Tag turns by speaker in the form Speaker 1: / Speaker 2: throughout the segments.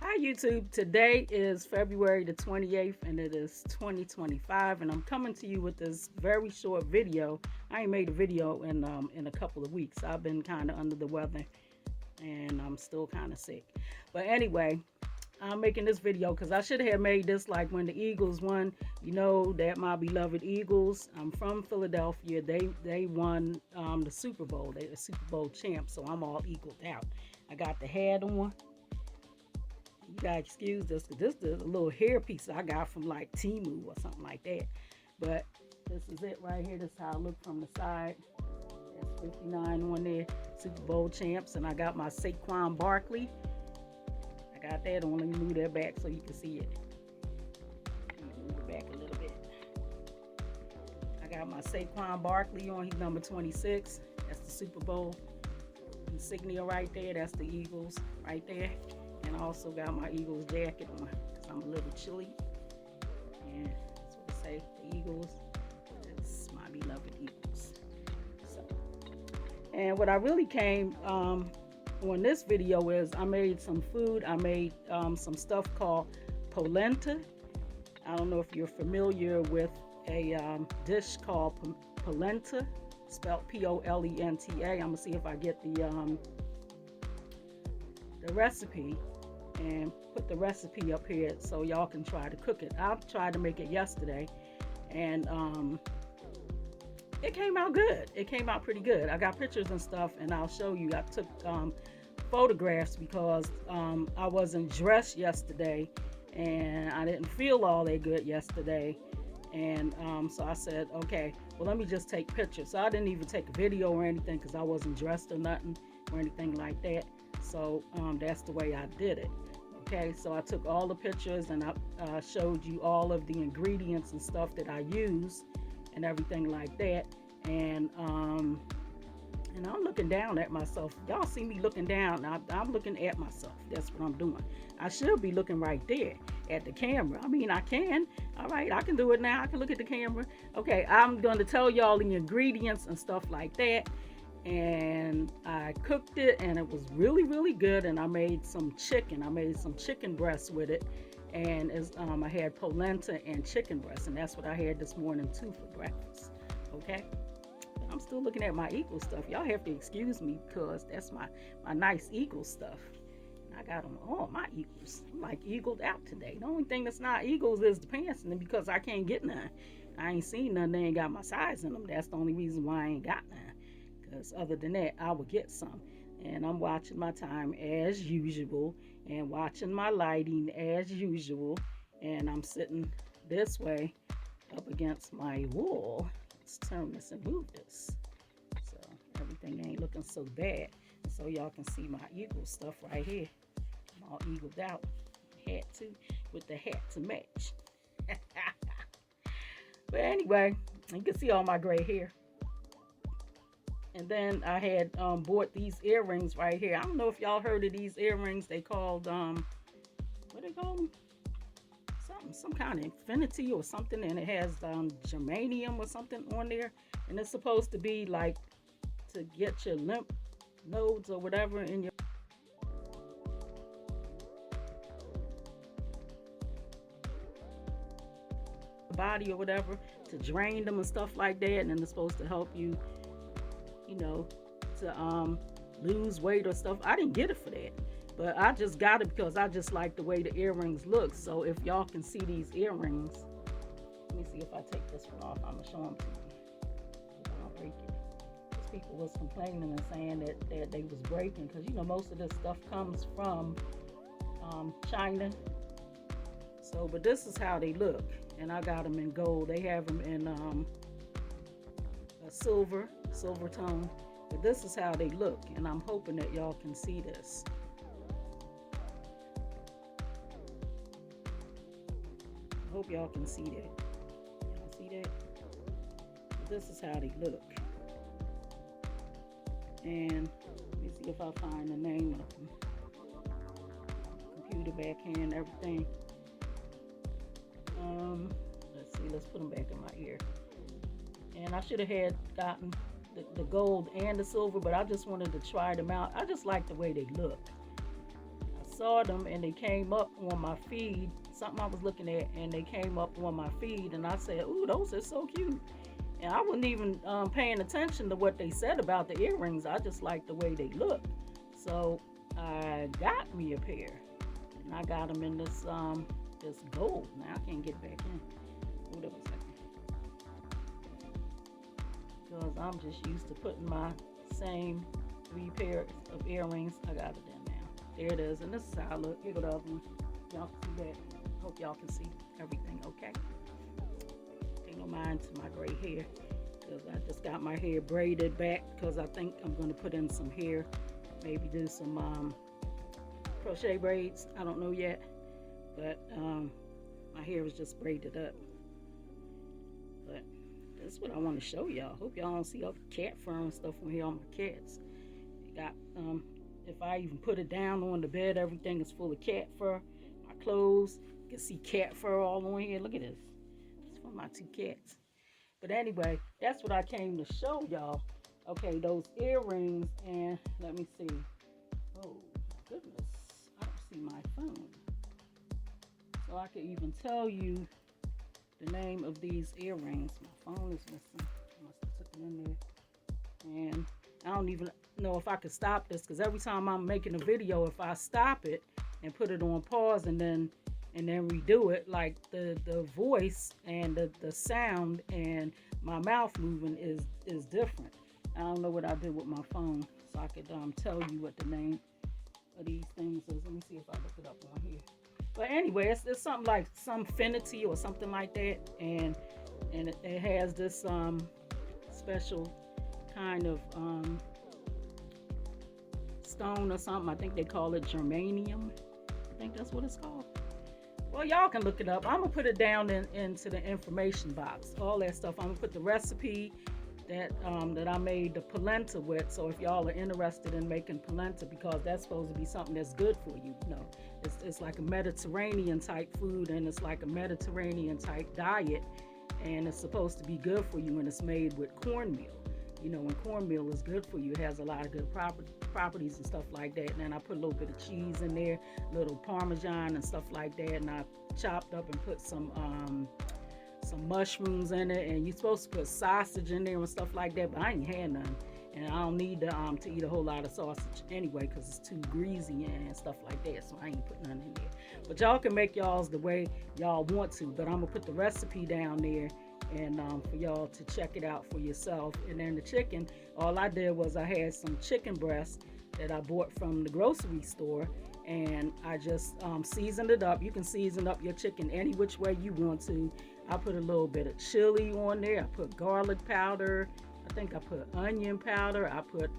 Speaker 1: Hi YouTube, today is February the 28th and it is 2025 and I'm coming to you with this very short video. I ain't made a video in a couple of weeks. I've been kind of under the weather and I'm still kind of sick. But anyway, I'm making this video because I should have made this like when the Eagles won. You know that my beloved Eagles. I'm from Philadelphia. They won the Super Bowl. They're the Super Bowl champs, so I'm all eagled out. I got the hat on. You gotta excuse this because this is a little hair piece I got from like Temu or something like that. But this is it right here. This is how I look from the side. That's 59 on there. Super Bowl champs. And I got my Saquon Barkley. I got that on. Let me move that back so you can see it. Let me move it back a little bit. I got my Saquon Barkley on. He's number 26. That's the Super Bowl insignia right there. That's the Eagles right there. And I also got my Eagles jacket on because I'm a little chilly. And that's what I say, the Eagles. That's my beloved Eagles. So, and what I really came on this video is I made some food. I made some stuff called Polenta. I don't know if you're familiar with a dish called Polenta, spelled P-O-L-E-N-T-A. I'm gonna see if I get the recipe and put the recipe up here so y'all can try to cook it. I tried to make it yesterday and it came out good. It came out pretty good. I got pictures and stuff and I'll show you. I took photographs because I wasn't dressed yesterday and I didn't feel all that good yesterday, and so I said, okay, well, let me just take pictures. So I didn't even take a video or anything because I wasn't dressed or nothing or anything like that. So that's the way I did it. Okay, so I took all the pictures and I showed you all of the ingredients and stuff that I use and everything like that. And I'm looking down at myself. Y'all see me looking down. I'm looking at myself. That's what I'm doing. I should be looking right there at the camera. I mean, I can. All right, I can do it now. I can look at the camera. Okay, I'm going to tell y'all the ingredients and stuff like that. And I cooked it and it was really, really good. And I made some chicken. I made some chicken breasts with it. And I had polenta and chicken breasts. And that's what I had this morning too for breakfast. Okay. I'm still looking at my Eagle stuff. Y'all have to excuse me because that's my nice Eagle stuff. And I got them all my Eagles. I'm like eagled out today. The only thing that's not Eagles is the pants in them because I can't get none. I ain't seen none. They ain't got my size in them. That's the only reason why I ain't got none. Because other than that, I would get some. And I'm watching my time as usual and watching my lighting as usual. And I'm sitting this way up against my wall. Let's turn this and move this so everything ain't looking so bad. So y'all can see my Eagle stuff right here. I'm all eagled out. Hat too, with the hat to match. But anyway, you can see all my gray hair. And then I had bought these earrings right here. I don't know if y'all heard of these earrings. They called what they call them? Some kind of infinity or something, and it has germanium or something on there, and it's supposed to be like to get your lymph nodes or whatever in your body or whatever, to drain them and stuff like that. And then it's supposed to help you, you know, to lose weight or stuff. I didn't get it for that. But I just got it because I just like the way the earrings look. So if y'all can see these earrings, let me see if I take this one off. I'm going to show them to you. I'll break it. Because people was complaining and saying that they was breaking. Because, you know, most of this stuff comes from China. So, but this is how they look. And I got them in gold. They have them in a silver tone. But this is how they look. And I'm hoping that y'all can see this. I hope y'all can see that. Y'all see that? This is how they look. And let me see if I find the name of them. Computer backhand, everything. Let's see. Let's put them back in my ear. And I should have had gotten the gold and the silver, but I just wanted to try them out. I just like the way they look. saw them and they came up on my feed, something I was looking at, and they came up on my feed, and I said, ooh, those are so cute. And I wasn't even paying attention to what they said about the earrings. I just liked the way they look. So I got me a pair, and I got them in this gold. Now I can't get back in. Hold up a second, because I'm just used to putting my same 3 pairs of earrings. I got it in now. There it is, and this is how I look. Here go the other one. Y'all can see that. Hope y'all can see everything okay. Pay no mind to my gray hair, because I just got my hair braided back, because I think I'm going to put in some hair, maybe do some crochet braids. I don't know yet, but my hair was just braided up. But that's what I want to show y'all. Hope y'all don't see all the cat fur and stuff on here on my cats. Got if I even put it down on the bed, everything is full of cat fur. My clothes, you can see cat fur all on here. Look at this. It's for my 2 cats. But anyway, that's what I came to show y'all. Okay, those earrings, and let me see. Oh my goodness, I don't see my phone. So I could even tell you the name of these earrings. My phone is missing. I must have took it in there. And I don't even know if I could stop this, because every time I'm making a video, if I stop it and put it on pause and then redo it, like the voice and the sound and my mouth moving is different. I don't know what I did with my phone, so I could tell you what the name of these things is. Let me see if I look it up on here. But anyway, it's something like Lymphvity or something like that, and it has this special kind of stone or something. I think they call it germanium. I think that's what it's called. Well, y'all can look it up. I'm gonna put it down into the information box. All that stuff. I'm gonna put the recipe that I made the polenta with. So if y'all are interested in making polenta, because that's supposed to be something that's good for you, you know, it's like a Mediterranean type food, and it's like a Mediterranean type diet, and it's supposed to be good for you, and it's made with cornmeal. You know, when cornmeal is good for you, it has a lot of good properties and stuff like that. And then I put a little bit of cheese in there, a little Parmesan and stuff like that, and I chopped up and put some mushrooms in it, and you're supposed to put sausage in there and stuff like that, but I ain't had none, and I don't need to eat a whole lot of sausage anyway, because it's too greasy and stuff like that, so I ain't put none in there. But y'all can make y'all's the way y'all want to, but I'm gonna put the recipe down there, and for y'all to check it out for yourself. And then the chicken, all I did was I had some chicken breast that I bought from the grocery store, and I just seasoned it up. You can season up your chicken any which way you want to. I put a little bit of chili on there. I put garlic powder. I think I put onion powder. I put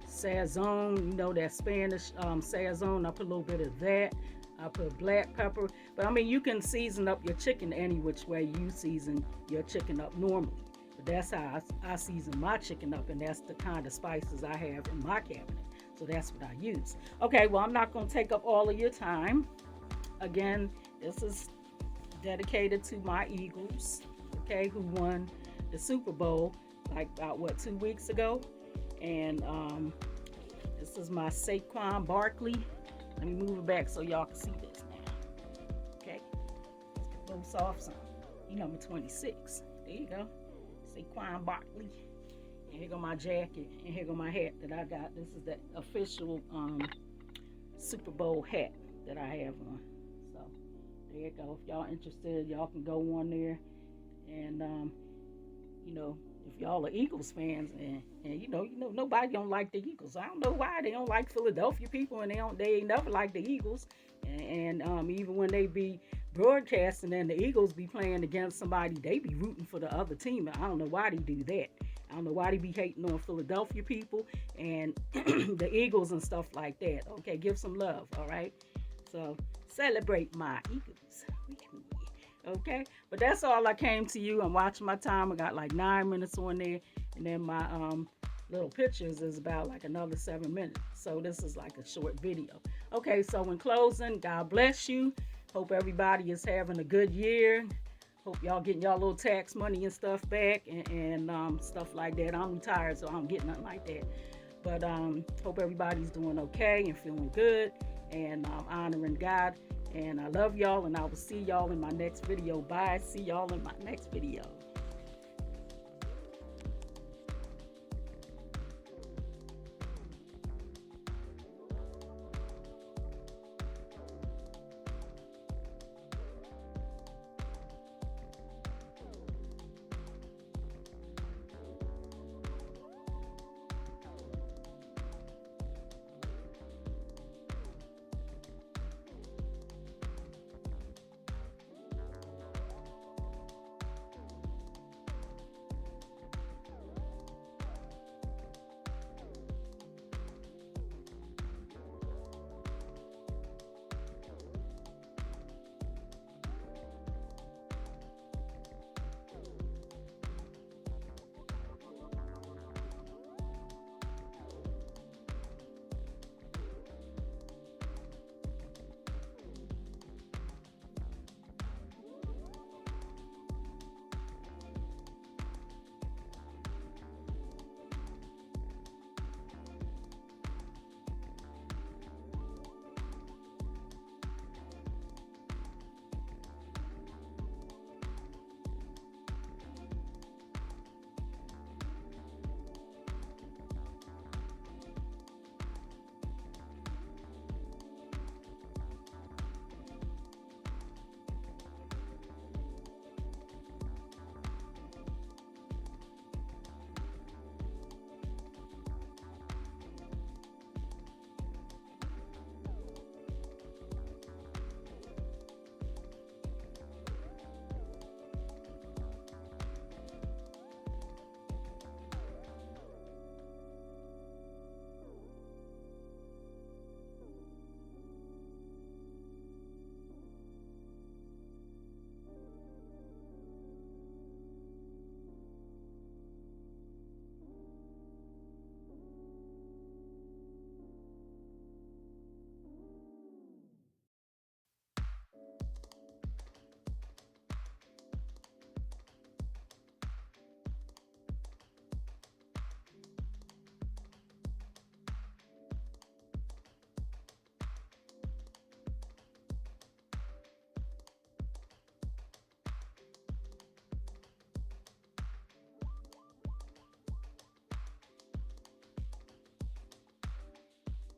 Speaker 1: sazon, you know, that Spanish sazon. I put a little bit of that. I put black pepper. But I mean, you can season up your chicken any which way you season your chicken up normally. But that's how I season my chicken up, and that's the kind of spices I have in my cabinet. So that's what I use. Okay, well, I'm not going to take up all of your time. Again, this is dedicated to my Eagles, okay, who won the Super Bowl like about 2 weeks ago. And this is my Saquon Barkley. Let me move it back so y'all can see this now. Okay, let's get those off some. He number 26. There you go, Saquon Barkley. And here go my jacket, and here go my hat that I got. This is the official Super Bowl hat that I have on. So there you go. If y'all interested, y'all can go on there, and you know, if y'all are Eagles fans, and you know nobody don't like the Eagles. I don't know why they don't like Philadelphia people, and they ain't never like the Eagles, and even when they be broadcasting and the Eagles be playing against somebody, they be rooting for the other team. I don't know why they do that. I don't know why they be hating on Philadelphia people and the Eagles and stuff like that. Okay, give some love, all right? So celebrate my Eagles. Okay, but that's all I came to you. I'm watching my time. I got like 9 minutes on there, and then my little pictures is about like another 7 minutes. So this is like a short video. Okay, so in closing, God bless you. Hope everybody is having a good year. Hope y'all getting y'all little tax money and stuff back, and stuff like that. I'm retired, so I don't get nothing like that. But hope everybody's doing okay and feeling good. and honoring God. And I love y'all, and I will see y'all in my next video. Bye. See y'all in my next video.